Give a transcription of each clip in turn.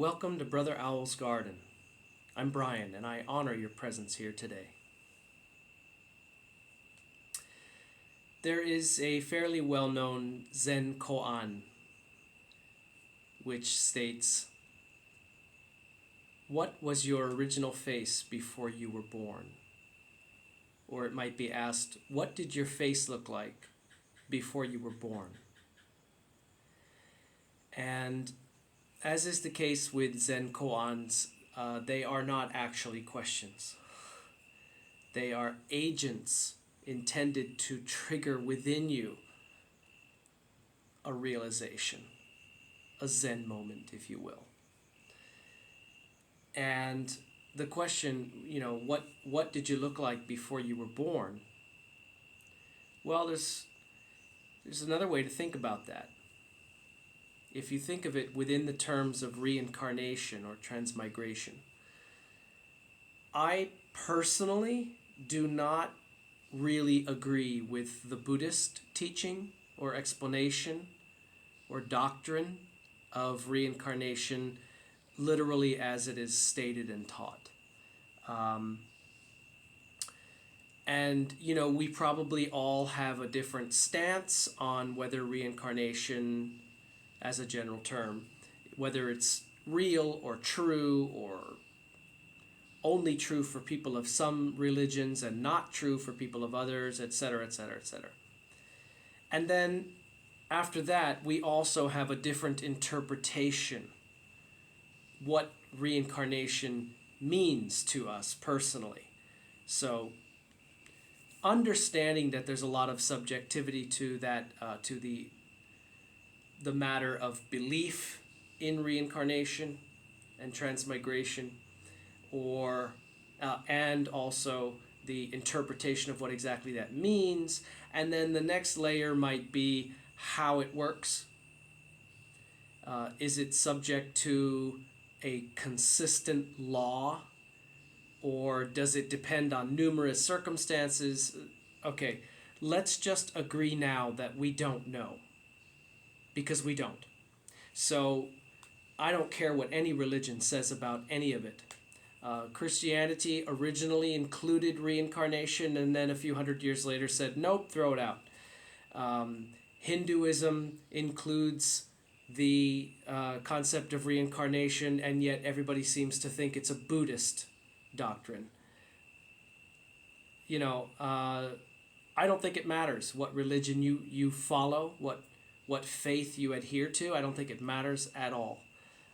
Welcome to Brother Owl's Garden. I'm Brian, and I honor your presence here today. There is a fairly well-known Zen koan, which states, "What was your original face before you were born?" Or it might be asked, "What did your face look like before you were born?" And as is the case with Zen koans, they are not actually questions. They are agents intended to trigger within you a realization, a Zen moment, if you will. And the question, what did you look like before you were born? Well, there's another way to think about that. If you think of it within the terms of reincarnation or transmigration, I personally do not really agree with the Buddhist teaching or explanation or doctrine of reincarnation literally as it is stated and taught. We probably all have a different stance on whether reincarnation, as a general term, whether it's real or true or only true for people of some religions and not true for people of others, etc., etc., etc. And then after that, we also have a different interpretation what reincarnation means to us personally. So understanding that there's a lot of subjectivity to that, to the matter of belief in reincarnation and transmigration, or and also the interpretation of what exactly that means. And then the next layer might be how it works. Is it subject to a consistent law, or does it depend on numerous circumstances? Okay, let's just agree now that we don't know, because we don't. So I don't care what any religion says about any of it. Christianity originally included reincarnation, and then a few hundred years later said, nope, throw it out. Hinduism includes the concept of reincarnation, and yet everybody seems to think it's a Buddhist doctrine. I don't think it matters what religion you follow, what faith you adhere to. I don't think it matters at all.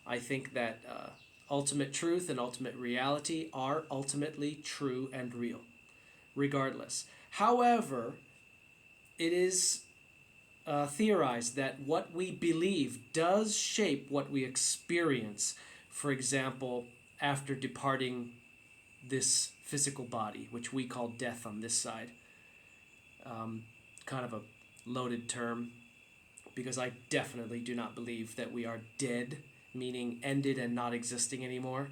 I think that ultimate truth and ultimate reality are ultimately true and real, regardless. However, it is theorized that what we believe does shape what we experience. For example, after departing this physical body, which we call death on this side. Kind of a loaded term, because I definitely do not believe that we are dead, meaning ended and not existing anymore,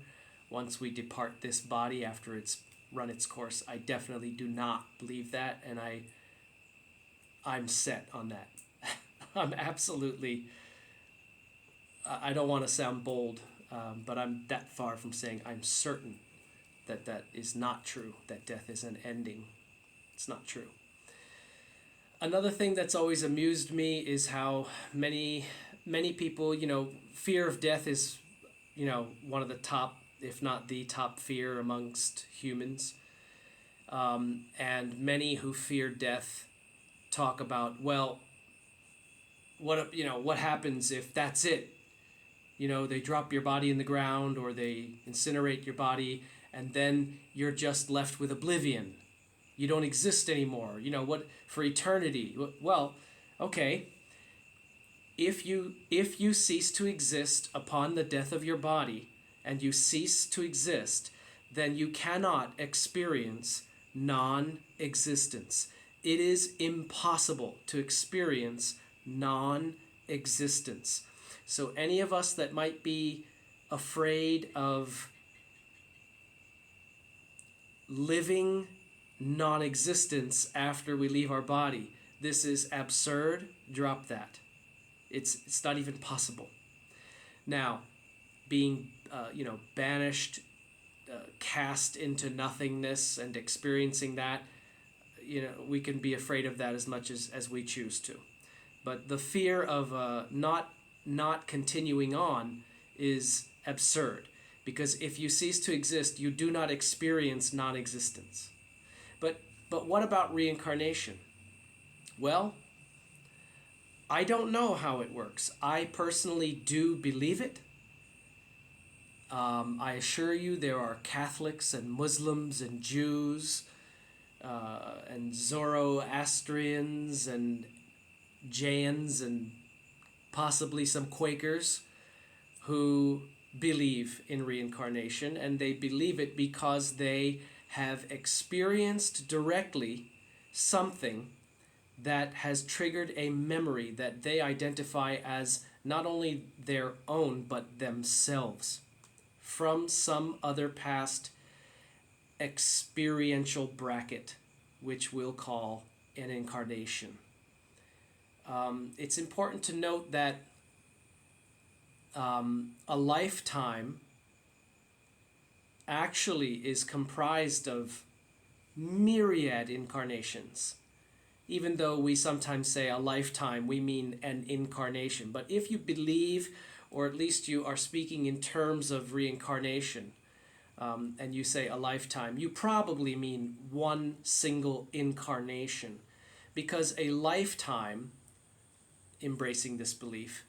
once we depart this body after it's run its course. I definitely do not believe that, and I'm set on that. I'm absolutely, I don't want to sound bold, but I'm that far from saying I'm certain that is not true, that death is an ending. It's not true. Another thing that's always amused me is how many people, fear of death is, one of the top, if not the top fear amongst humans. And many who fear death talk about, well, what happens if that's it? They drop your body in the ground, or they incinerate your body, and then you're just left with oblivion. You don't exist anymore. What for eternity? Well, okay. If you cease to exist upon the death of your body, and you cease to exist, then you cannot experience non-existence. It is impossible to experience non-existence. So any of us that might be afraid of living non-existence after we leave our body, this is absurd. Drop that. It's not even possible. Now, being, banished, cast into nothingness and experiencing that, we can be afraid of that as much as we choose to. But the fear of not continuing on is absurd, because if you cease to exist, you do not experience non-existence. But what about reincarnation? Well, I don't know how it works. I personally do believe it. I assure you, there are Catholics and Muslims and Jews and Zoroastrians and Jains and possibly some Quakers who believe in reincarnation, and they believe it because they have experienced directly something that has triggered a memory that they identify as not only their own but themselves from some other past experiential bracket, which we'll call an incarnation. It's important to note that a lifetime actually is comprised of myriad incarnations. Even though we sometimes say a lifetime, we mean an incarnation. But if you believe, or at least you are speaking in terms of reincarnation, and you say a lifetime, you probably mean one single incarnation. Because a lifetime, embracing this belief,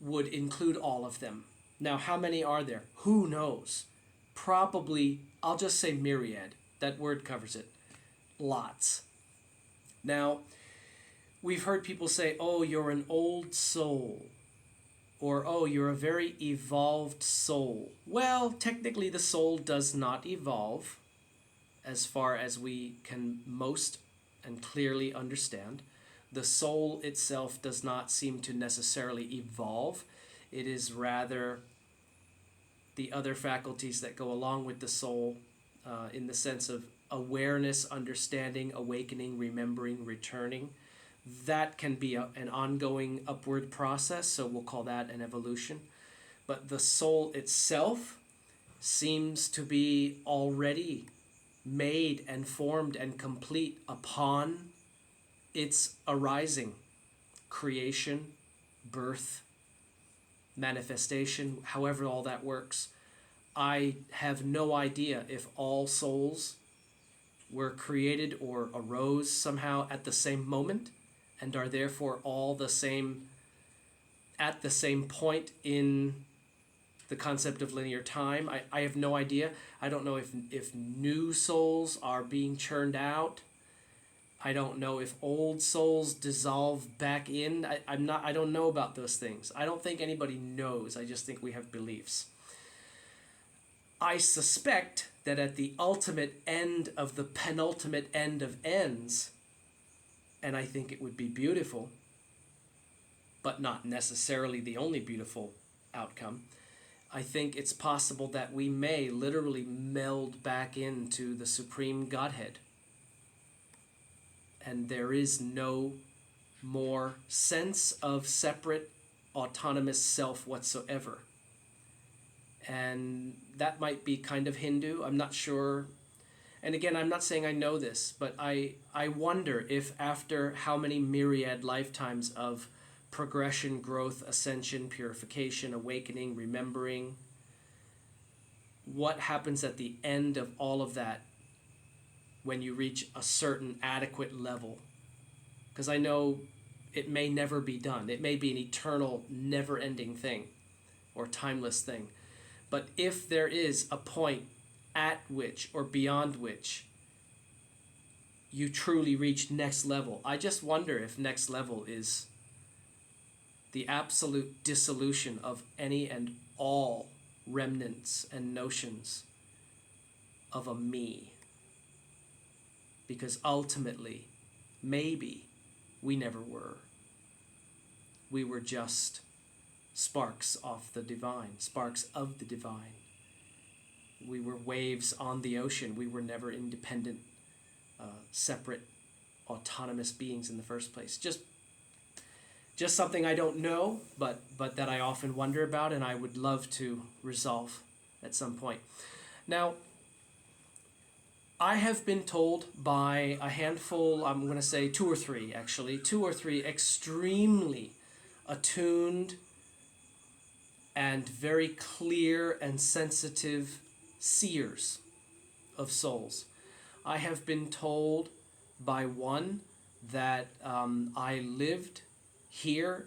would include all of them. Now, how many are there? Who knows? Probably, I'll just say myriad. That word covers it. Lots. Now, we've heard people say, oh, you're an old soul. Or, oh, you're a very evolved soul. Well, technically the soul does not evolve as far as we can most and clearly understand. The soul itself does not seem to necessarily evolve. It is rather the other faculties that go along with the soul in the sense of awareness, understanding, awakening, remembering, returning. That can be an ongoing upward process, so we'll call that an evolution. But the soul itself seems to be already made and formed and complete upon its arising, creation, birth, manifestation, however all that works. I have no idea if all souls were created or arose somehow at the same moment and are therefore all the same at the same point in the concept of linear time. I have no idea. I don't know if new souls are being churned out. I don't know if old souls dissolve back in. I don't know about those things. I don't think anybody knows. I just think we have beliefs. I suspect that at the ultimate end of the penultimate end of ends, and I think it would be beautiful, but not necessarily the only beautiful outcome, I think it's possible that we may literally meld back into the Supreme Godhead. And there is no more sense of separate, autonomous self whatsoever. And that might be kind of Hindu. I'm not sure. And again, I'm not saying I know this, but I wonder if after how many myriad lifetimes of progression, growth, ascension, purification, awakening, remembering, what happens at the end of all of that when you reach a certain adequate level? Because I know it may never be done. It may be an eternal, never-ending thing or timeless thing. But if there is a point at which or beyond which you truly reach next level, I just wonder if next level is the absolute dissolution of any and all remnants and notions of a me. Because ultimately, maybe we never were. We were just sparks of the divine, sparks of the divine. We were waves on the ocean. We were never independent, separate, autonomous beings in the first place. just something I don't know, but that I often wonder about, and I would love to resolve at some point. Now, I have been told by a handful, I'm going to say two or three actually, two or three extremely attuned and very clear and sensitive seers of souls. I have been told by one that I lived here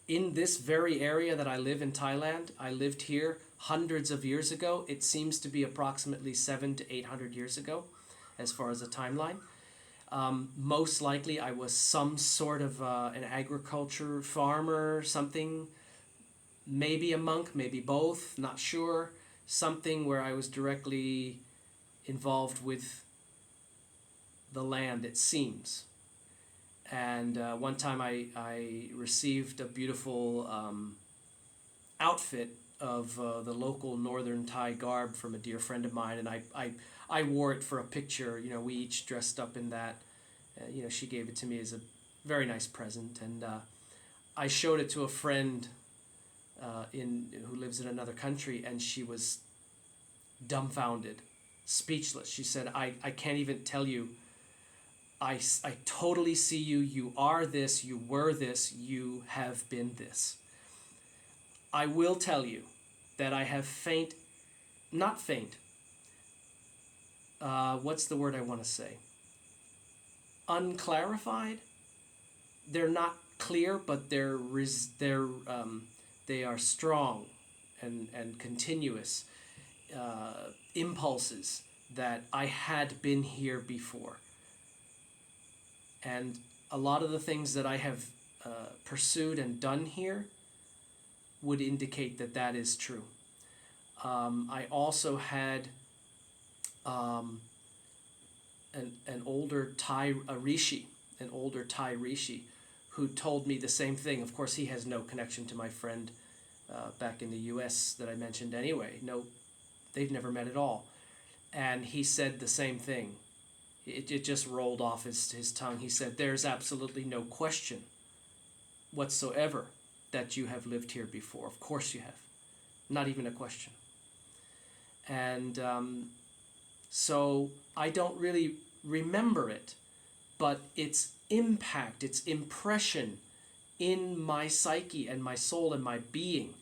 in this very area that I live in Thailand. I lived here hundreds of years ago. It seems to be approximately 700 to 800 years ago as far as the timeline. Most likely I was some sort of an agriculture farmer, something, maybe a monk, maybe both, not sure. Something where I was directly involved with the land, it seems. And one time I received a beautiful outfit of the local northern Thai garb from a dear friend of mine, and I wore it for a picture. You know, we each dressed up in that. You know, she gave it to me as a very nice present, and I showed it to a friend who lives in another country, and she was dumbfounded, speechless. She said, I can't even tell you. I totally see you. You are this. You were this. You have been this. I will tell you that I have not faint. What's the word I want to say? Unclarified. They're not clear, but they are strong and continuous impulses that I had been here before. And a lot of the things that I have pursued and done here would indicate that that is true. I also had an older Thai rishi, who told me the same thing. Of course, he has no connection to my friend back in the U.S. that I mentioned anyway. No, they've never met at all. And he said the same thing. It just rolled off his tongue. He said, there's absolutely no question whatsoever that you have lived here before. Of course you have. Not even a question. And so I don't really remember it, but its impact, its impression in my psyche and my soul and my being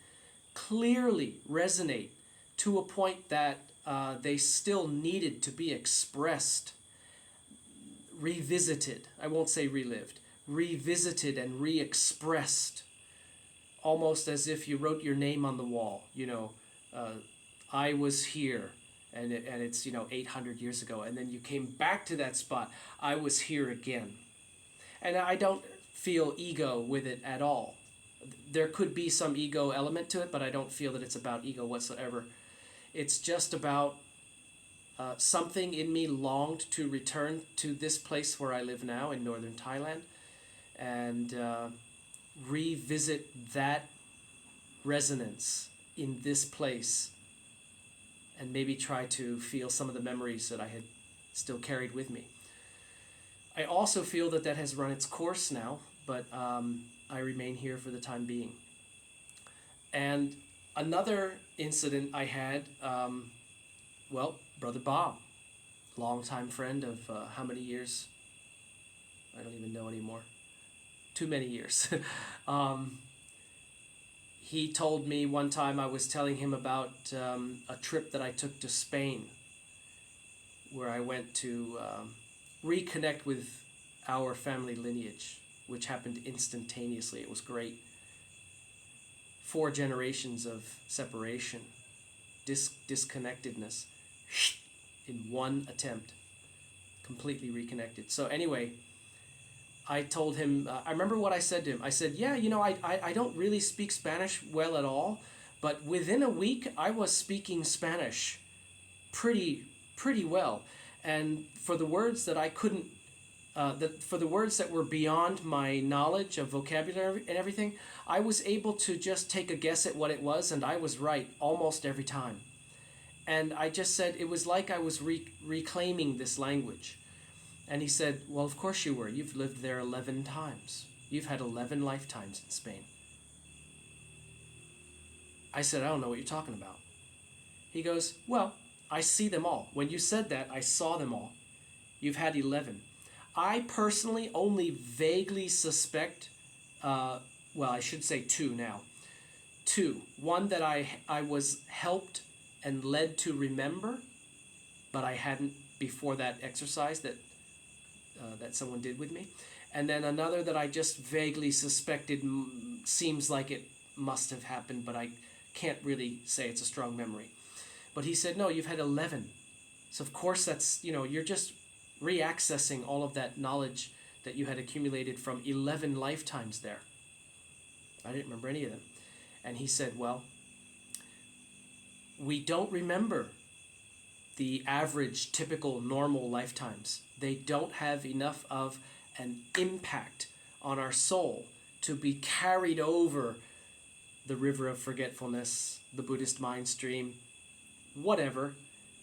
clearly resonate to a point that they still needed to be expressed, revisited. I won't say relived. Revisited and re-expressed, almost as if you wrote your name on the wall. You know, I was here, and it's 800 years ago, and then you came back to that spot. I was here again, and I don't feel ego with it at all. There could be some ego element to it, but I don't feel that it's about ego whatsoever. It's just about something in me longed to return to this place where I live now in northern Thailand and revisit that resonance in this place and maybe try to feel some of the memories that I had still carried with me. I also feel that has run its course now, but I remain here for the time being. And another incident I had, Brother Bob, longtime friend of how many years? I don't even know anymore. Too many years. He told me one time, I was telling him about a trip that I took to Spain, where I went to reconnect with our family lineage, which happened instantaneously. It was great. 4 generations of separation, disconnectedness, in one attempt, completely reconnected. So anyway, I told him, I remember what I said to him. I said, yeah, I don't really speak Spanish well at all, but within a week I was speaking Spanish pretty well. And for the words that I couldn't, for the words that were beyond my knowledge of vocabulary and everything, I was able to just take a guess at what it was, and I was right almost every time. And I just said it was like I was reclaiming this language. And he said, well, of course you were. You've lived there 11 times. You've had 11 lifetimes in Spain. I said, I don't know what you're talking about. He goes, well, I see them all. When you said that, I saw them all. You've had 11. I personally only vaguely suspect, well, I should say two now. Two. One that I was helped and led to remember, but I hadn't before that exercise that someone did with me. And then another that I just vaguely suspected seems like it must have happened, but I can't really say it's a strong memory. But he said, no, you've had 11. So of course that's, you're just reaccessing all of that knowledge that you had accumulated from 11 lifetimes there. I didn't remember any of them. And he said, well, we don't remember the average, typical, normal lifetimes. They don't have enough of an impact on our soul to be carried over the river of forgetfulness, the Buddhist mind stream, whatever,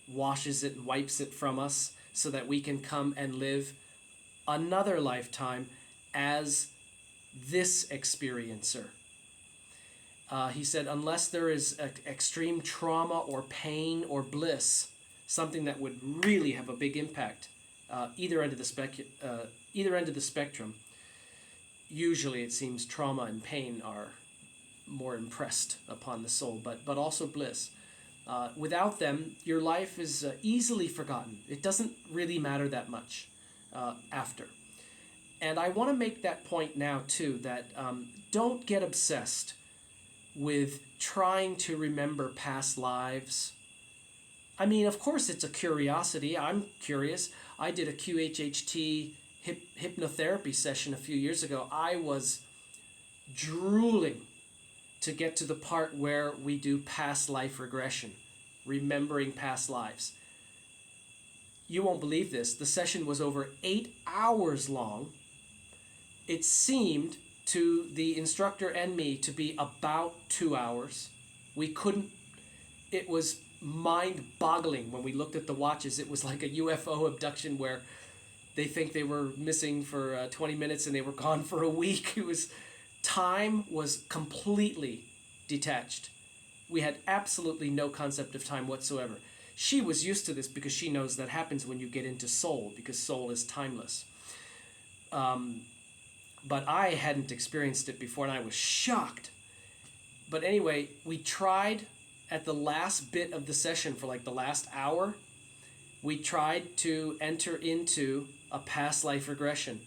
washes it and wipes it from us so that we can come and live another lifetime as this experiencer. He said, unless there is extreme trauma or pain or bliss, something that would really have a big impact, either end of the spectrum, usually it seems trauma and pain are more impressed upon the soul, but also bliss. Without them, your life is easily forgotten. It doesn't really matter that much after. And I want to make that point now, too, that don't get obsessed with trying to remember past lives. I mean, of course, it's a curiosity. I'm curious. I did a QHHT hypnotherapy session a few years ago. I was drooling to get to the part where we do past life regression, remembering past lives. You won't believe this. The session was over 8 hours long. It seemed to the instructor and me to be about 2 hours. We couldn't, it was mind-boggling when we looked at the watches. It was like a UFO abduction where they think they were missing for 20 minutes and they were gone for a week. Time was completely detached. We had absolutely no concept of time whatsoever. She was used to this because she knows that happens when you get into soul, because soul is timeless. But I hadn't experienced it before, and I was shocked. But anyway, we tried at the last bit of the session for like the last hour, we tried to enter into a past life regression,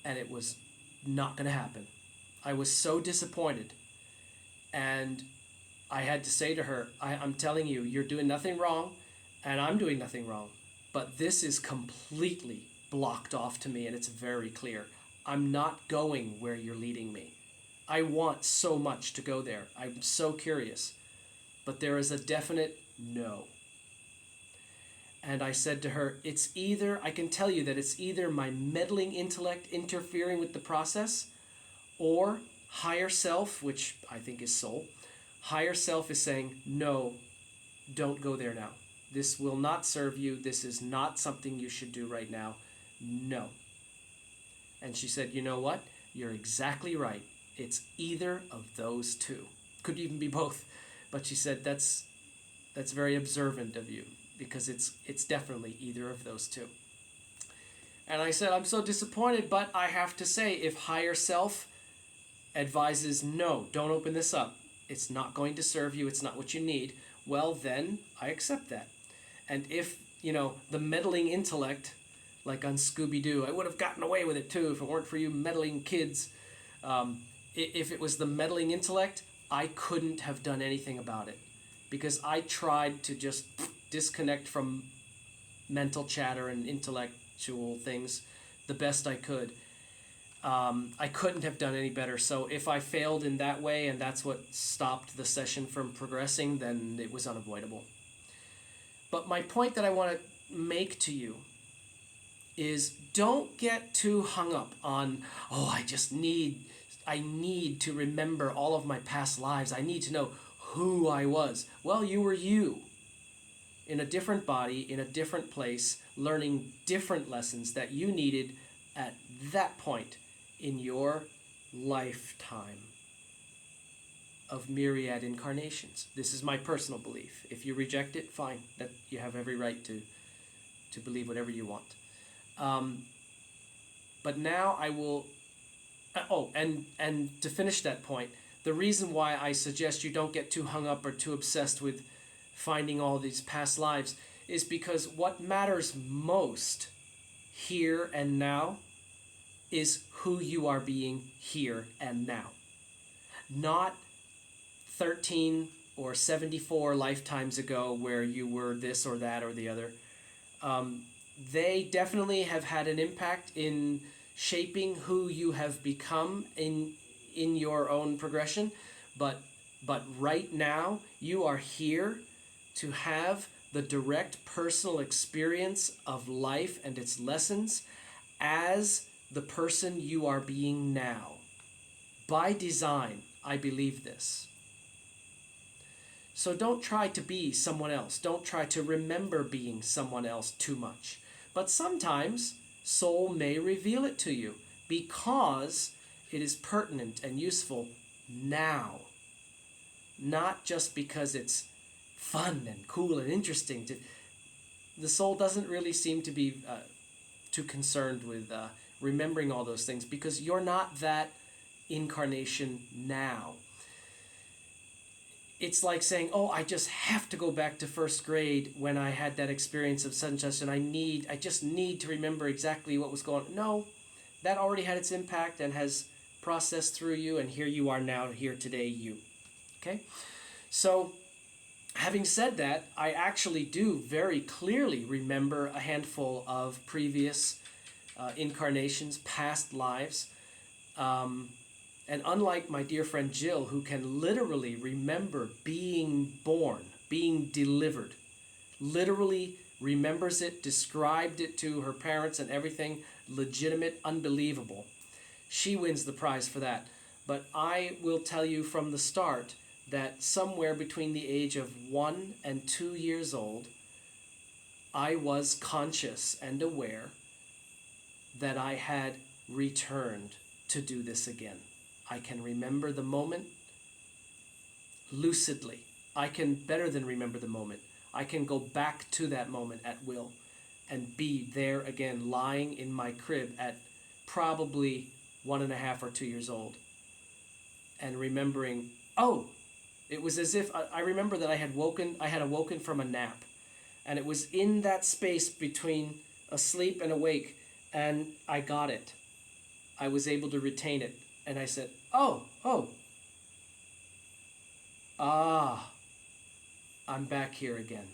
and it was not going to happen. I was so disappointed, and I had to say to her, I'm telling you, you're doing nothing wrong, and I'm doing nothing wrong, but this is completely blocked off to me, and it's very clear. I'm not going where you're leading me. I want so much to go there. I'm so curious, but there is a definite no. And I said to her, I can tell you that it's either my meddling intellect interfering with the process, or higher self, which I think is soul, higher self is saying, no, don't go there now. This will not serve you. This is not something you should do right now. No. And she said, you know what? You're exactly right. It's either of those two. Could even be both. But she said, that's very observant of you, because it's definitely either of those two. And I said, I'm so disappointed, but I have to say, if higher self advises, no, don't open this up, it's not going to serve you, it's not what you need, well, then I accept that. And if, the meddling intellect, like on Scooby-Doo, I would have gotten away with it too if it weren't for you meddling kids. If it was the meddling intellect, I couldn't have done anything about it, because I tried to just disconnect from mental chatter and intellectual things the best I could. I couldn't have done any better. So if I failed in that way and that's what stopped the session from progressing, then it was unavoidable. But my point that I want to make to you is, don't get too hung up on, I need to remember all of my past lives. I need to know who I was. Well, you were you, in a different body, in a different place, learning different lessons that you needed at that point in your lifetime of myriad incarnations. This is my personal belief. If you reject it, fine. That you have every right to believe whatever you want. But now I will. And to finish that point, the reason why I suggest you don't get too hung up or too obsessed with finding all these past lives is because what matters most here and now is who you are being here and now. Not 13 or 74 lifetimes ago where you were this or that or the other. They definitely have had an impact in shaping who you have become in your own progression. But right now, you are here to have the direct personal experience of life and its lessons as the person you are being now. By design, I believe this. So don't try to be someone else. Don't try to remember being someone else too much. But sometimes soul may reveal it to you because it is pertinent and useful now. Not just because it's fun and cool and interesting. The soul doesn't really seem to be too concerned with remembering all those things because you're not that incarnation now. It's like saying, oh, I just have to go back to first grade when I had that experience of such and such, and I just need to remember exactly what was going on. No, that already had its impact and has processed through you, and here you are now, here today, you. Okay? So, having said that, I actually do very clearly remember a handful of previous incarnations, past lives. And unlike my dear friend Jill, who can literally remember being born, being delivered, literally remembers it, described it to her parents and everything, legitimate, unbelievable. She wins the prize for that. But I will tell you from the start that somewhere between the age of 1 and 2 years old, I was conscious and aware that I had returned to do this again. I can remember the moment lucidly. I can better than remember the moment. I can go back to that moment at will and be there again, lying in my crib at probably 1.5 or 2 years old. And remembering, oh, it was as if I remember that I had awoken from a nap. And it was in that space between asleep and awake, and I got it. I was able to retain it. And I said, oh, I'm back here again.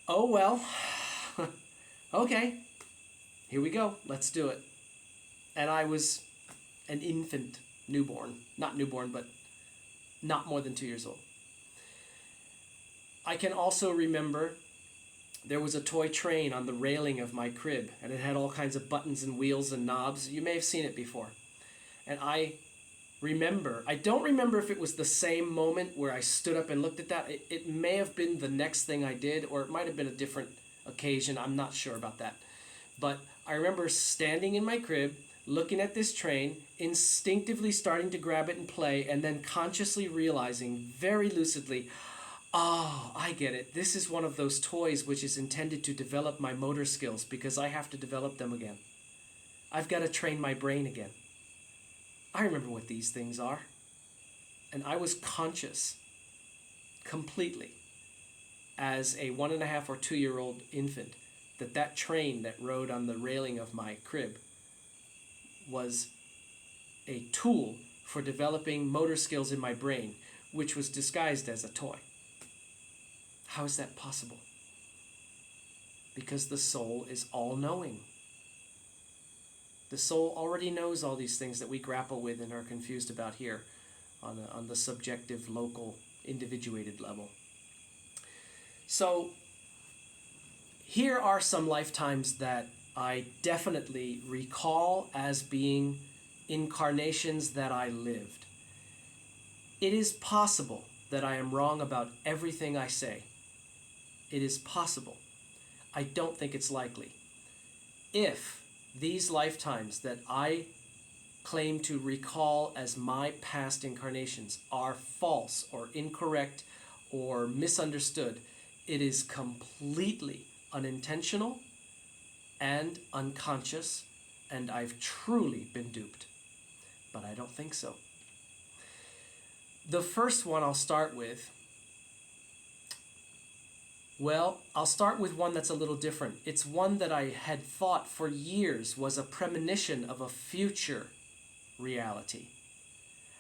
Oh, well, okay, here we go, let's do it. And I was an infant, not newborn, but not more than 2 years old. I can also remember there was a toy train on the railing of my crib, and it had all kinds of buttons and wheels and knobs. You may have seen it before. And I don't remember if it was the same moment where I stood up and looked at that. It may have been the next thing I did, or it might have been a different occasion. I'm not sure about that. But I remember standing in my crib, looking at this train, instinctively starting to grab it and play, and then consciously realizing very lucidly, oh, I get it. This is one of those toys which is intended to develop my motor skills because I have to develop them again. I've got to train my brain again. I remember what these things are. And I was conscious completely as a 1.5 or 2 year old infant that train that rode on the railing of my crib was a tool for developing motor skills in my brain, which was disguised as a toy. How is that possible? Because the soul is all-knowing. The soul already knows all these things that we grapple with and are confused about here on the subjective, local, individuated level. So here are some lifetimes that I definitely recall as being incarnations that I lived. It is possible that I am wrong about everything I say. It is possible. I don't think it's likely. If these lifetimes that I claim to recall as my past incarnations are false or incorrect or misunderstood. It is completely unintentional and unconscious, and I've truly been duped. But I don't think so. The first one I'll start with, well, I'll start with one that's a little different. It's one that I had thought for years was a premonition of a future reality.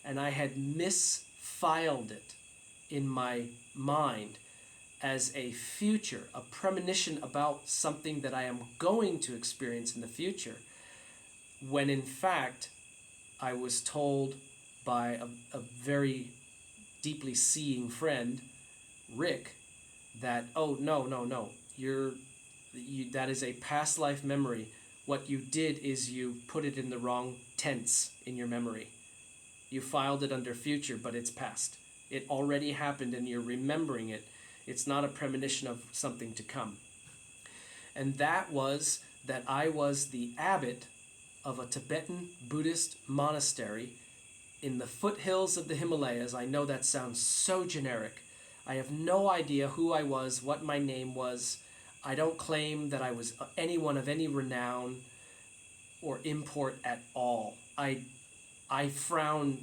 And I had misfiled it in my mind as a future, a premonition about something that I am going to experience in the future, when in fact I was told by a very deeply seeing friend, Rick, that, oh, no, that is a past life memory. What you did is you put it in the wrong tense in your memory. You filed it under future, but it's past. It already happened and you're remembering it. It's not a premonition of something to come. And that was that I was the abbot of a Tibetan Buddhist monastery in the foothills of the Himalayas. I know that sounds so generic. I have no idea who I was, what my name was. I don't claim that I was anyone of any renown or import at all. I frown.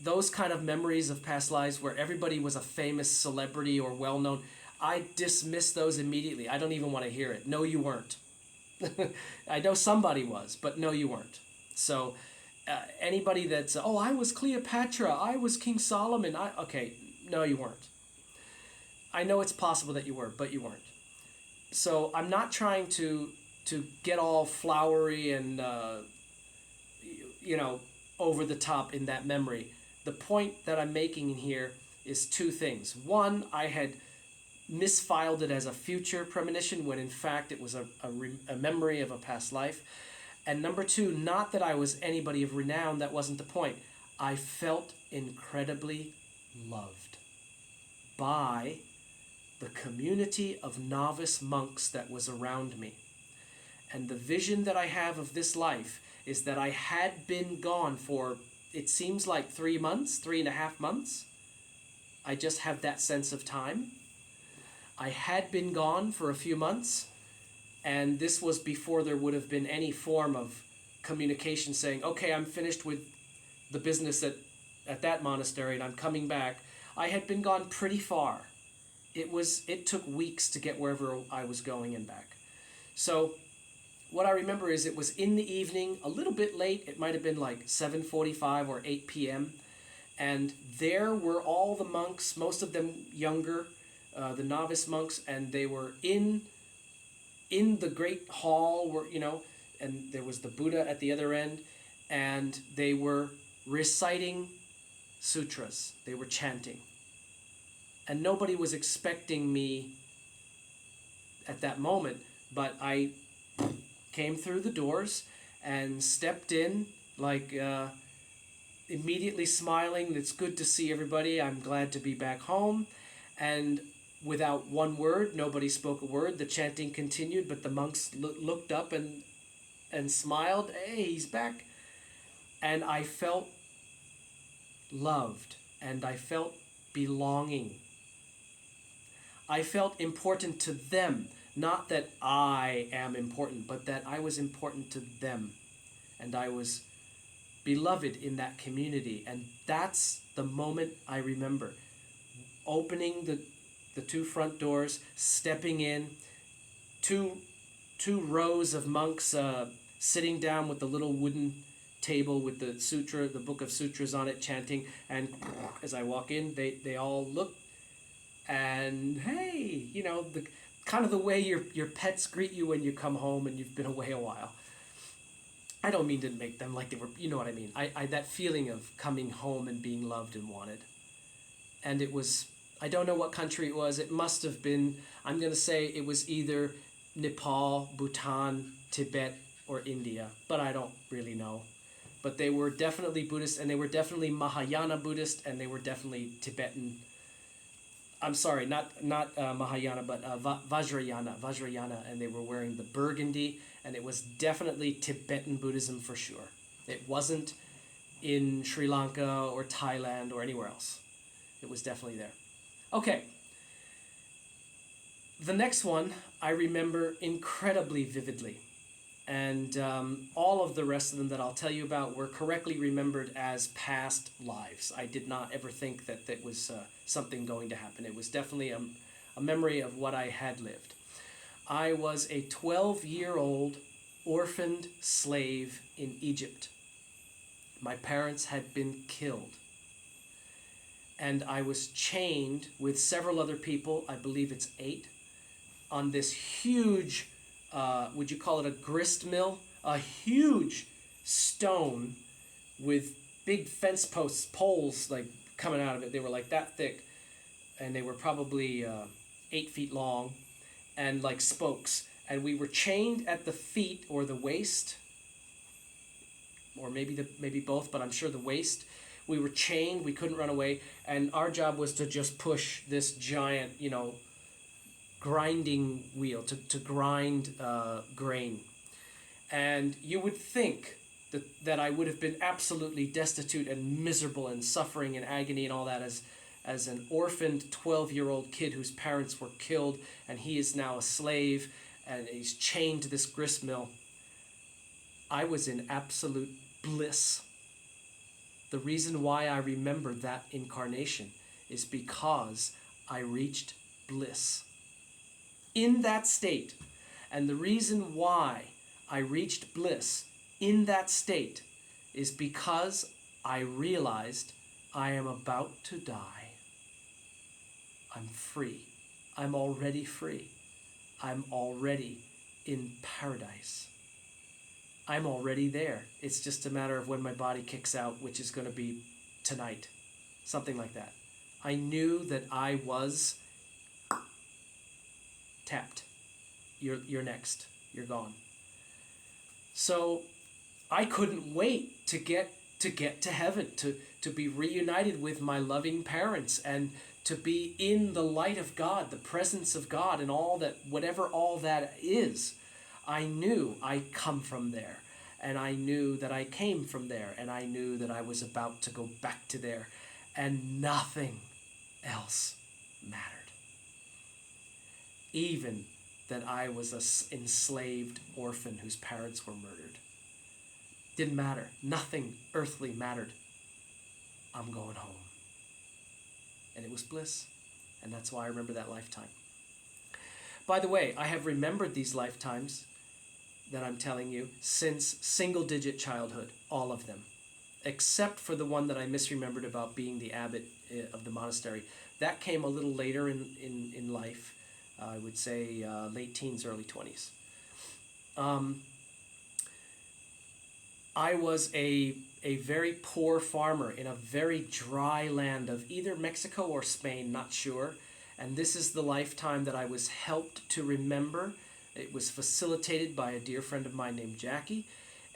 Those kind of memories of past lives where everybody was a famous celebrity or well-known, I dismiss those immediately. I don't even want to hear it. No, you weren't. I know somebody was, but no, you weren't. So anybody that's, oh, I was Cleopatra, I was King Solomon, okay, no, you weren't. I know it's possible that you were, but you weren't. So I'm not trying to get all flowery and, over the top in that memory. The point that I'm making in here is two things. One, I had misfiled it as a future premonition when in fact it was a memory of a past life. And number two, not that I was anybody of renown, that wasn't the point. I felt incredibly loved by the community of novice monks that was around me. And the vision that I have of this life is that I had been gone for, it seems like 3 months, 3.5 months. I just have that sense of time. I had been gone for a few months, and this was before there would have been any form of communication saying, okay, I'm finished with the business at that monastery and I'm coming back. I had been gone pretty far. It took weeks to get wherever I was going and back. So what I remember is it was in the evening, a little bit late. It might have been like 7:45 or 8 p.m. And there were all the monks, most of them younger, the novice monks, and they were in the great hall where, and there was the Buddha at the other end, and they were reciting sutras. They were chanting. And nobody was expecting me at that moment, but I came through the doors and stepped in, like immediately smiling. It's good to see everybody. I'm glad to be back home. And without one word, nobody spoke a word. The chanting continued, but the monks looked up and smiled. Hey, he's back. And I felt loved, and I felt belonging. I felt important to them. Not that I am important, but that I was important to them. And I was beloved in that community. And that's the moment I remember. Opening the two front doors, stepping in, two rows of monks sitting down with the little wooden table with the sutra, the book of sutras on it, chanting. And as I walk in, they all look, and hey, the kind of the way your pets greet you when you come home and you've been away a while. I don't mean to make them like they were, you know what I mean. I that feeling of coming home and being loved and wanted. And it was, I don't know what country it was. It must have been, I'm going to say it was either Nepal, Bhutan, Tibet, or India. But I don't really know. But they were definitely Buddhist, and they were definitely Mahayana Buddhist, and they were definitely Tibetan. I'm sorry, not Mahayana, but Vajrayana, and they were wearing the burgundy, and it was definitely Tibetan Buddhism for sure. It wasn't in Sri Lanka or Thailand or anywhere else. It was definitely there. Okay. The next one I remember incredibly vividly. And all of the rest of them that I'll tell you about were correctly remembered as past lives. I did not ever think that that was something going to happen. It was definitely a memory of what I had lived. I was a 12-year-old orphaned slave in Egypt. My parents had been killed. And I was chained with several other people, I believe it's 8, on this huge, would you call it a grist mill? A huge stone with big fence posts, poles like coming out of it. They were like that thick, and they were probably 8 feet long, and like spokes. And we were chained at the feet or the waist, or maybe both, but I'm sure the waist. We were chained. We couldn't run away, and our job was to just push this giant, grinding wheel to grind grain. And you would think that I would have been absolutely destitute and miserable and suffering and agony and all that as an orphaned 12-year-old kid whose parents were killed, and he is now a slave and he's chained to this grist mill. I was in absolute bliss. The reason why I remember that incarnation is because I reached bliss in that state. And the reason why I reached bliss in that state is because I realized I am about to die. I'm free. I'm already free. I'm already in paradise. I'm already there. It's just a matter of when my body kicks out, which is going to be tonight. Something like that. I knew that I was tapped. You're next. You're gone. So I couldn't wait to get to heaven, to be reunited with my loving parents, and to be in the light of God, the presence of God, and all that, whatever all that is. I knew I come from there, and I knew that I came from there, and I knew that I was about to go back to there, and nothing else mattered. Even that I was an enslaved orphan whose parents were murdered. Didn't matter. Nothing earthly mattered. I'm going home. And it was bliss, and that's why I remember that lifetime. By the way, I have remembered these lifetimes that I'm telling you since single-digit childhood, all of them, except for the one that I misremembered about being the abbot of the monastery. That came a little later in life, I would say late teens, early 20s. I was a very poor farmer in a very dry land of either Mexico or Spain, not sure. And this is the lifetime that I was helped to remember. It was facilitated by a dear friend of mine named Jackie,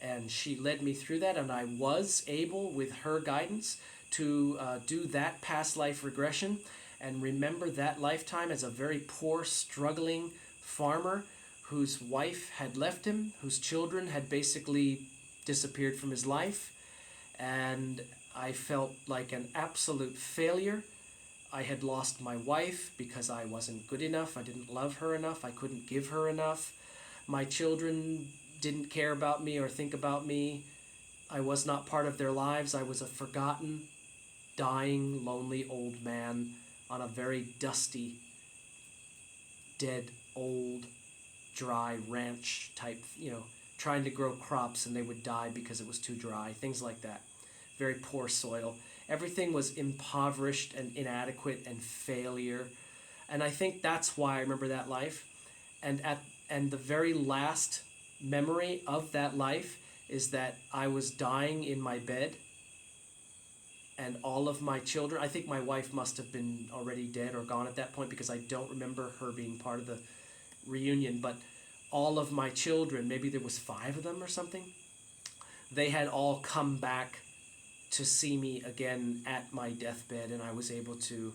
and she led me through that, and I was able, with her guidance, to do that past life regression and remember that lifetime as a very poor, struggling farmer whose wife had left him, whose children had basically disappeared from his life, and I felt like an absolute failure. I had lost my wife because I wasn't good enough. I didn't love her enough. I couldn't give her enough. My children didn't care about me or think about me. I was not part of their lives. I was a forgotten, dying, lonely old man on a very dusty, dead, old, dry ranch type, trying to grow crops, and they would die because it was too dry, things like that. Very poor soil. Everything was impoverished and inadequate and failure. And I think that's why I remember that life. And the very last memory of that life is that I was dying in my bed, and all of my children, I think my wife must have been already dead or gone at that point because I don't remember her being part of the reunion, but all of my children, maybe there was 5 of them or something, they had all come back to see me again at my deathbed, and I was able to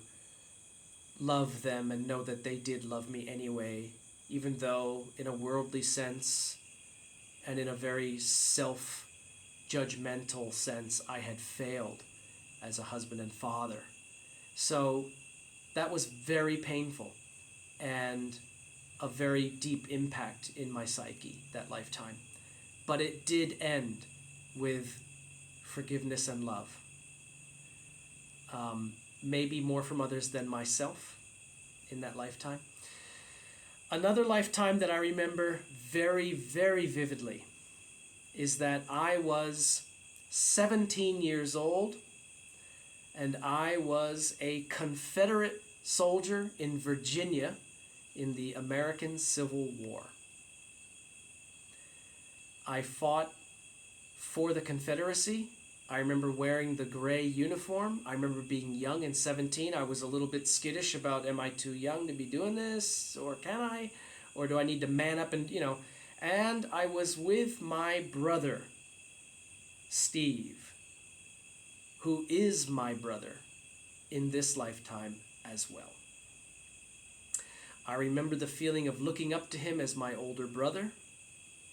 love them and know that they did love me anyway, even though in a worldly sense and in a very self-judgmental sense, I had failed as a husband and father. So that was very painful and a very deep impact in my psyche that lifetime. But it did end with forgiveness and love. Maybe more from others than myself in that lifetime. Another lifetime that I remember very, very vividly is that I was 17 years old and I was a Confederate soldier in Virginia in the American Civil War. I fought for the Confederacy. I remember wearing the gray uniform. I remember being young and 17. I was a little bit skittish about, am I too young to be doing this? Or can I? Or do I need to man up and, And I was with my brother, Steve, who is my brother in this lifetime as well. I remember the feeling of looking up to him as my older brother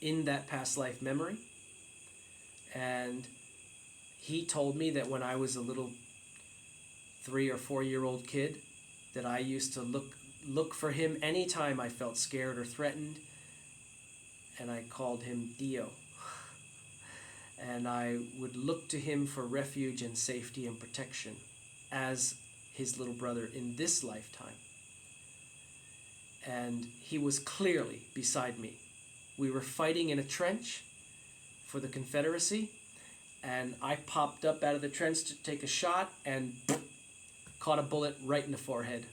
in that past life memory. And he told me that when I was a little 3 or 4 year old kid, that I used to look for him anytime I felt scared or threatened, and I called him Dio. And I would look to him for refuge and safety and protection as his little brother in this lifetime. And he was clearly beside me. We were fighting in a trench for the Confederacy, and I popped up out of the trench to take a shot and caught a bullet right in the forehead.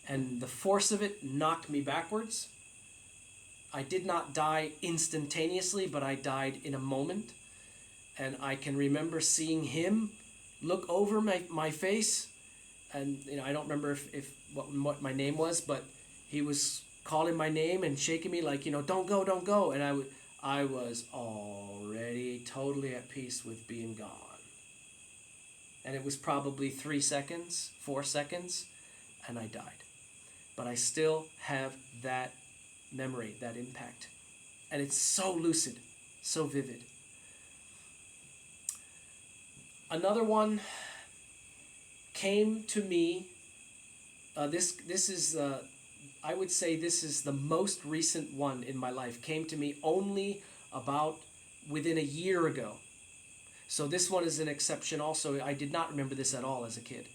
And the force of it knocked me backwards. I did not die instantaneously, but I died in a moment. And I can remember seeing him look over my face, and I don't remember if what my name was, but he was calling my name and shaking me like, don't go, and I was already totally at peace with being gone. And it was probably 3 seconds, 4 seconds, and I died. But I still have that memory, that impact. And it's so lucid, so vivid. Another one came to me. This is I would say this is the most recent one in my life. Came to me only about within a year ago. So this one is an exception also. I did not remember this at all as a kid.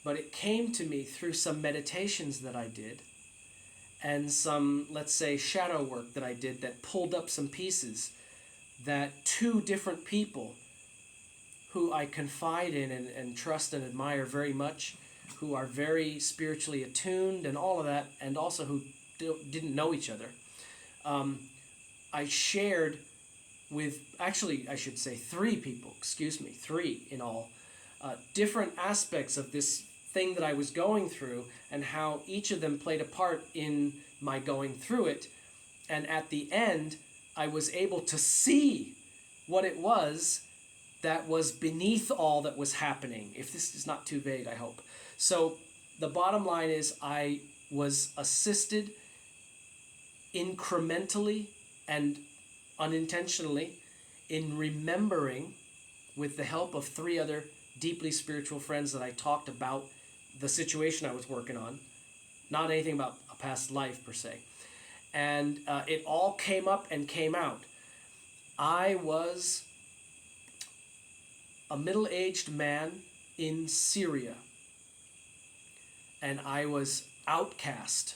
But it came to me through some meditations that I did and some, let's say, shadow work that I did that pulled up some pieces that 2 different people who I confide in and trust and admire very much, who are very spiritually attuned and all of that, and also who didn't know each other, I shared with, actually I should say 3 people, 3 in all, different aspects of this thing that I was going through and how each of them played a part in my going through it. And at the end, I was able to see what it was that was beneath all that was happening. If this is not too vague, I hope. So the bottom line is I was assisted incrementally and unintentionally in remembering, with the help of 3 other deeply spiritual friends, that I talked about the situation I was working on, not anything about a past life per se. And it all came up and came out. I was a middle-aged man in Syria, and I was outcast,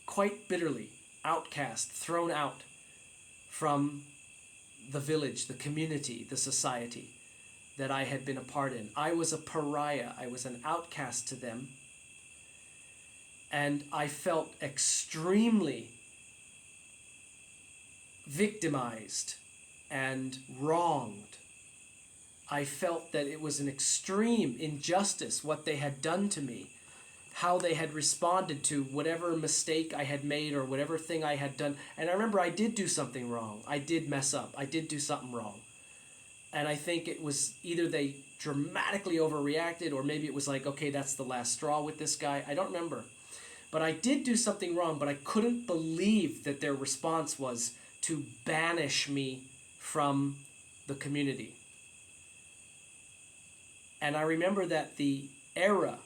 quite bitterly outcast, thrown out from the village, the community, the society that I had been a part in. I was a pariah. I was an outcast to them. And I felt extremely victimized and wronged. I felt that it was an extreme injustice what they had done to me, how they had responded to whatever mistake I had made or whatever thing I had done. And I remember I did do something wrong. I did mess up. I did do something wrong. And I think it was either they dramatically overreacted or maybe it was like, okay, that's the last straw with this guy. I don't remember. But I did do something wrong, but I couldn't believe that their response was to banish me from the community. And I remember that the era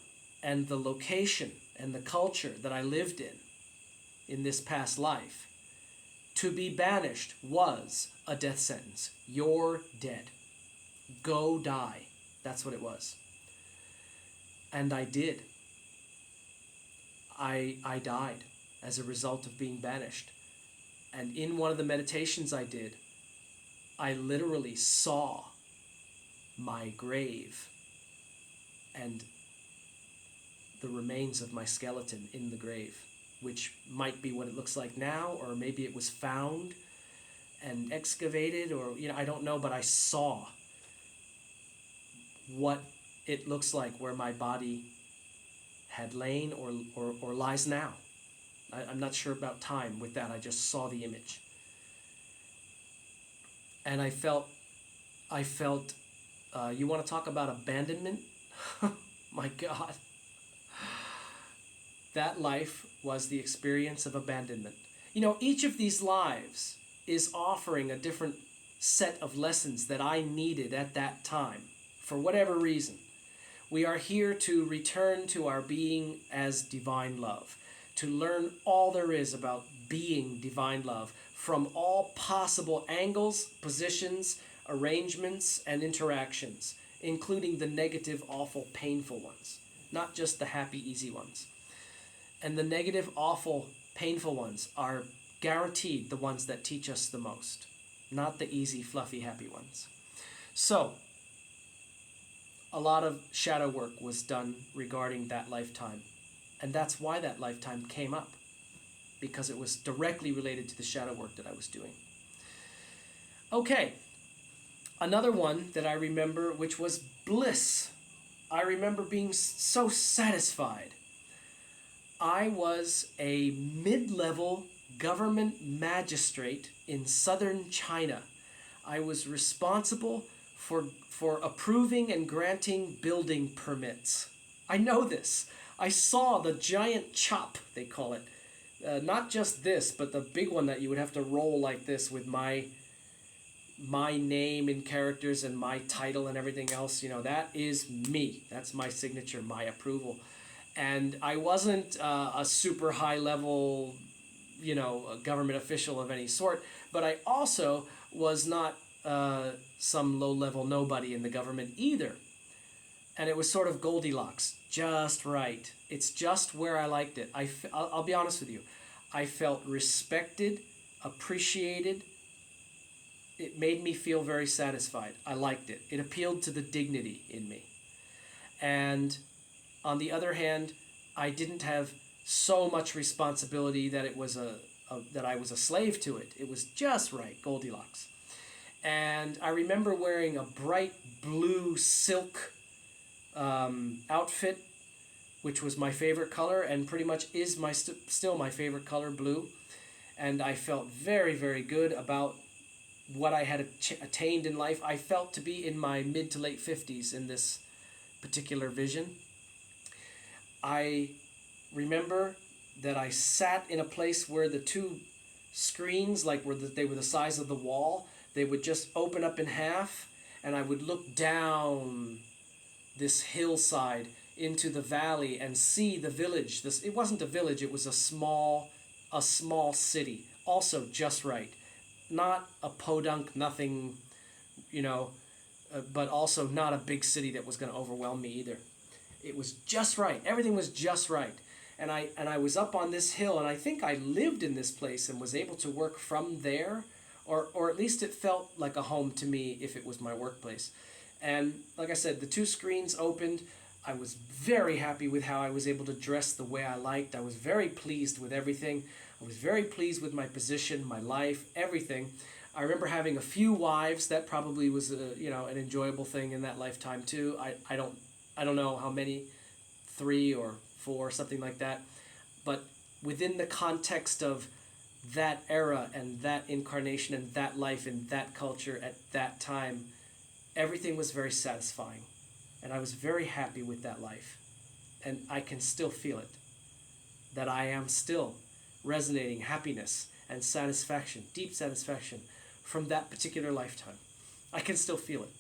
and the location and the culture that I lived in this past life, to be banished was a death sentence. You're dead. Go die. That's what it was. And I did. I died as a result of being banished. And in one of the meditations I did, I literally saw my grave and the remains of my skeleton in the grave, which might be what it looks like now, or maybe it was found and excavated, or, I don't know, but I saw what it looks like where my body had lain or lies now. I'm not sure about time with that. I just saw the image. And I felt, you want to talk about abandonment? My God. That life was the experience of abandonment. Each of these lives is offering a different set of lessons that I needed at that time, for whatever reason. We are here to return to our being as divine love, to learn all there is about being divine love from all possible angles, positions, arrangements, and interactions, including the negative, awful, painful ones, not just the happy, easy ones. And the negative, awful, painful ones are guaranteed the ones that teach us the most, not the easy, fluffy, happy ones. So, a lot of shadow work was done regarding that lifetime. And that's why that lifetime came up, because it was directly related to the shadow work that I was doing. Okay, another one that I remember, which was bliss. I remember being so satisfied. I was a mid-level government magistrate in southern China. I was responsible for approving and granting building permits. I know this. I saw the giant chop, they call it. Not just this, but the big one that you would have to roll like this with my name and characters and my title and everything else. That is me. That's my signature, my approval. And I wasn't a super high level, a government official of any sort, but I also was not some low level nobody in the government either. And it was sort of Goldilocks, just right. It's just where I liked it. I'll be honest with you. I felt respected, appreciated. It made me feel very satisfied. I liked it. It appealed to the dignity in me. And on the other hand, I didn't have so much responsibility that it was that I was a slave to it. It was just right, Goldilocks. And I remember wearing a bright blue silk outfit, which was my favorite color and pretty much is still my favorite color, blue. And I felt very, very good about what I had attained in life. I felt to be in my mid to late 50s in this particular vision. I remember that I sat in a place where the two screens, they were the size of the wall, they would just open up in half, and I would look down this hillside into the valley and see the village. It wasn't a village, it was a small city, also just right. Not a podunk, nothing, but also not a big city that was going to overwhelm me either. It was just right. Everything was just right. And I was up on this hill, and I think I lived in this place and was able to work from there, or at least it felt like a home to me if it was my workplace. And like I said, the two screens opened. I was very happy with how I was able to dress the way I liked. I was very pleased with everything. I was very pleased with my position, my life, everything. I remember having a few wives. That probably was an enjoyable thing in that lifetime too. I don't know how many, 3 or 4, something like that. But within the context of that era and that incarnation and that life and that culture at that time, everything was very satisfying. And I was very happy with that life. And I can still feel it, that I am still resonating happiness and satisfaction, deep satisfaction from that particular lifetime. I can still feel it.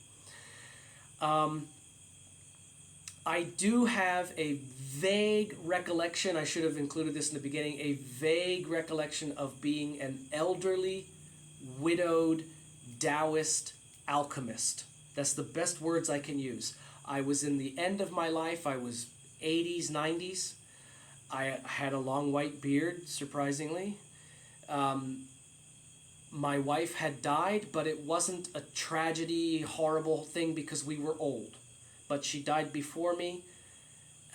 I do have a vague recollection, I should have included this in the beginning, a vague recollection of being an elderly, widowed, Taoist alchemist. That's the best words I can use. I was in the end of my life. I was 80s, 90s. I had a long white beard, surprisingly. My wife had died, but it wasn't a tragedy, horrible thing because we were old. But she died before me,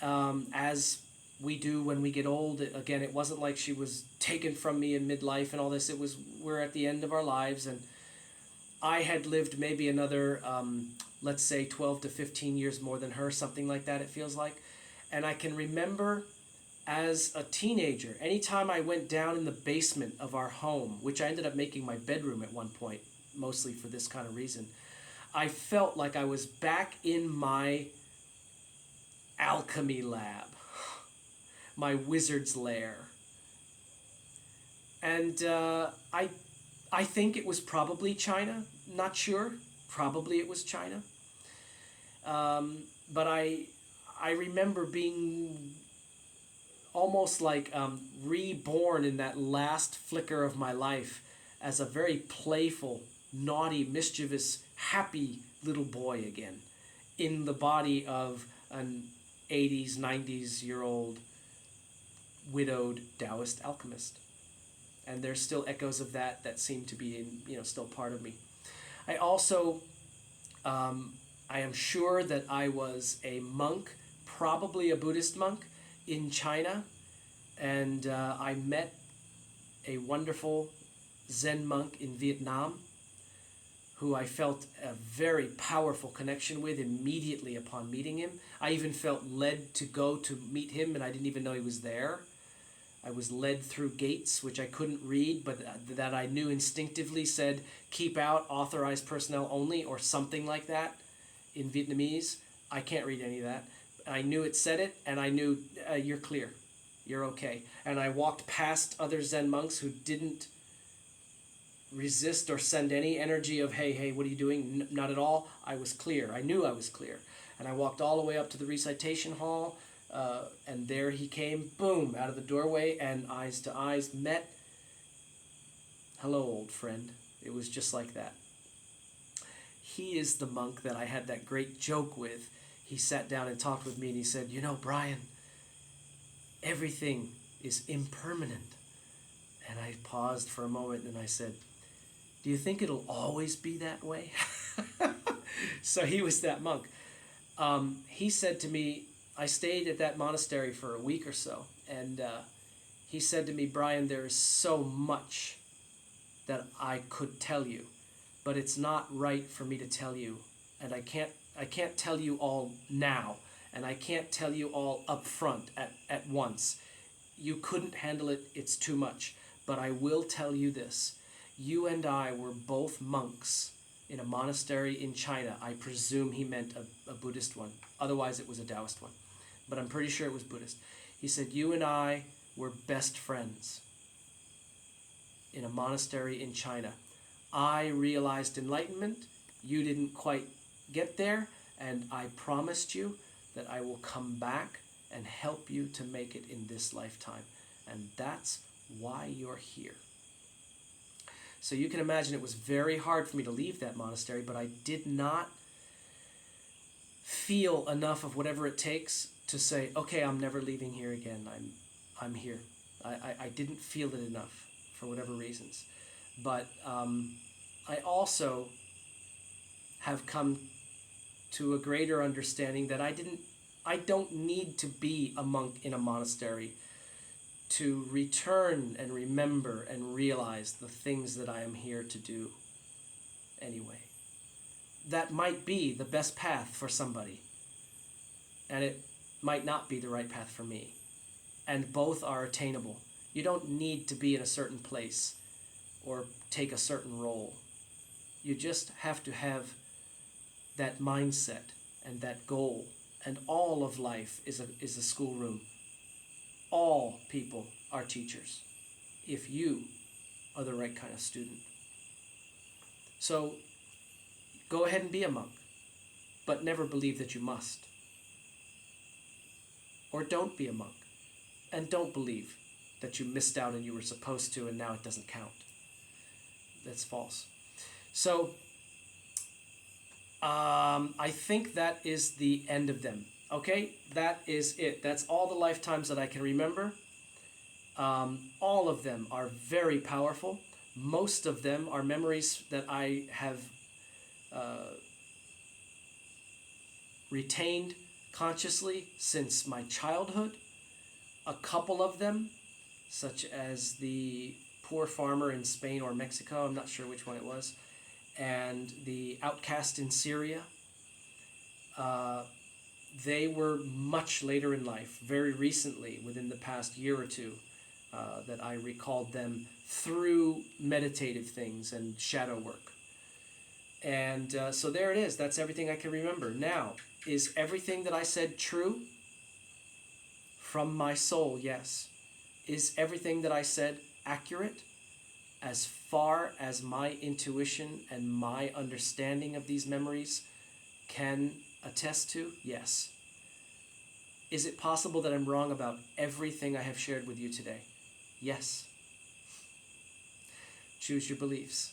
as we do when we get old. Again, it wasn't like she was taken from me in midlife and all this. It was, we're at the end of our lives, and I had lived maybe another, let's say 12 to 15 years more than her, something like that it feels like. And I can remember as a teenager, anytime I went down in the basement of our home, which I ended up making my bedroom at one point, mostly for this kind of reason, I felt like I was back in my alchemy lab, my wizard's lair. And I think it was probably China, not sure, probably it was China. But I remember being almost like reborn in that last flicker of my life as a very playful, naughty, mischievous, happy little boy again, in the body of an 80s, 90s-year-old widowed Taoist alchemist. And there's still echoes of that seem to be still part of me. I also, I am sure that I was a monk, probably a Buddhist monk, in China, and I met a wonderful Zen monk in Vietnam who I felt a very powerful connection with immediately upon meeting him. I even felt led to go to meet him, and I didn't even know he was there. I was led through gates, which I couldn't read, but that I knew instinctively said, keep out, authorized personnel only, or something like that in Vietnamese. I can't read any of that. I knew it said it, and I knew you're clear. You're okay. And I walked past other Zen monks who didn't resist or send any energy of, hey, what are you doing? Not at all. I was clear. I knew I was clear. And I walked all the way up to the recitation hall, and there he came, boom, out of the doorway, and eyes to eyes met. Hello, old friend. It was just like that. He is the monk that I had that great joke with. He sat down and talked with me, and he said, Brian, everything is impermanent. And I paused for a moment, and I said, do you think it'll always be that way? So he was that monk. He said to me, I stayed at that monastery for a week or so, and he said to me, Brian, there is so much that I could tell you, but it's not right for me to tell you, and I can't tell you all now, and I can't tell you all up front at once. You couldn't handle it, it's too much. But I will tell you this. You and I were both monks in a monastery in China. I presume he meant a Buddhist one. Otherwise, it was a Taoist one. But I'm pretty sure it was Buddhist. He said, you and I were best friends in a monastery in China. I realized enlightenment. You didn't quite get there. And I promised you that I will come back and help you to make it in this lifetime. And that's why you're here. So you can imagine it was very hard for me to leave that monastery, but I did not feel enough of whatever it takes to say, okay, I'm never leaving here again. I'm here. I didn't feel it enough for whatever reasons. But I also have come to a greater understanding that I don't need to be a monk in a monastery to return and remember and realize the things that I am here to do anyway. That might be the best path for somebody, and it might not be the right path for me. And both are attainable. You don't need to be in a certain place or take a certain role. You just have to have that mindset and that goal. And all of life is a schoolroom. All people are teachers if you are the right kind of student. So go ahead and be a monk, but never believe that you must. Or don't be a monk, and don't believe that you missed out and you were supposed to and now it doesn't count. That's false. So I think that is the end of them. Okay, that is it. That's all the lifetimes that I can remember. All of them are very powerful. Most of them are memories that I have retained consciously since my childhood. A couple of them, such as the poor farmer in Spain or Mexico, I'm not sure which one it was, and the outcast in Syria, they were much later in life, very recently, within the past year or two, that I recalled them through meditative things and shadow work. And so there it is. That's everything I can remember. Now, is everything that I said true? From my soul, yes. Is everything that I said accurate? As far as my intuition and my understanding of these memories can attest to, yes. Is it possible that I'm wrong about everything I have shared with you today? Yes. Choose your beliefs.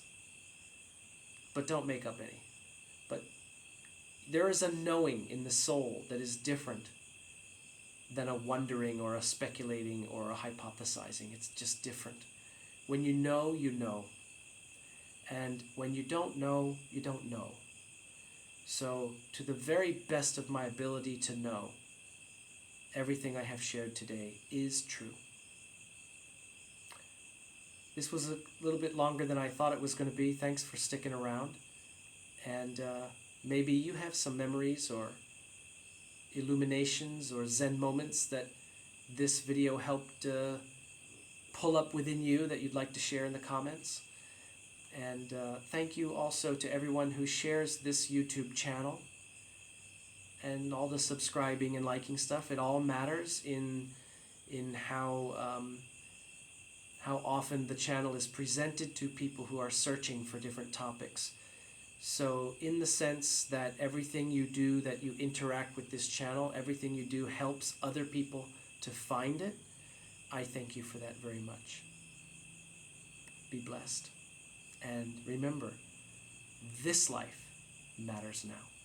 But don't make up any. But there is a knowing in the soul that is different than a wondering or a speculating or a hypothesizing. It's just different. When you know, you know. And when you don't know, you don't know. So, to the very best of my ability to know, everything I have shared today is true. This was a little bit longer than I thought it was going to be. Thanks for sticking around. And maybe you have some memories or illuminations or Zen moments that this video helped pull up within you that you'd like to share in the comments. And thank you also to everyone who shares this YouTube channel and all the subscribing and liking stuff. It all matters in how often the channel is presented to people who are searching for different topics. So in the sense that everything you do, that you interact with this channel, everything you do helps other people to find it, I thank you for that very much. Be blessed. And remember, this life matters now.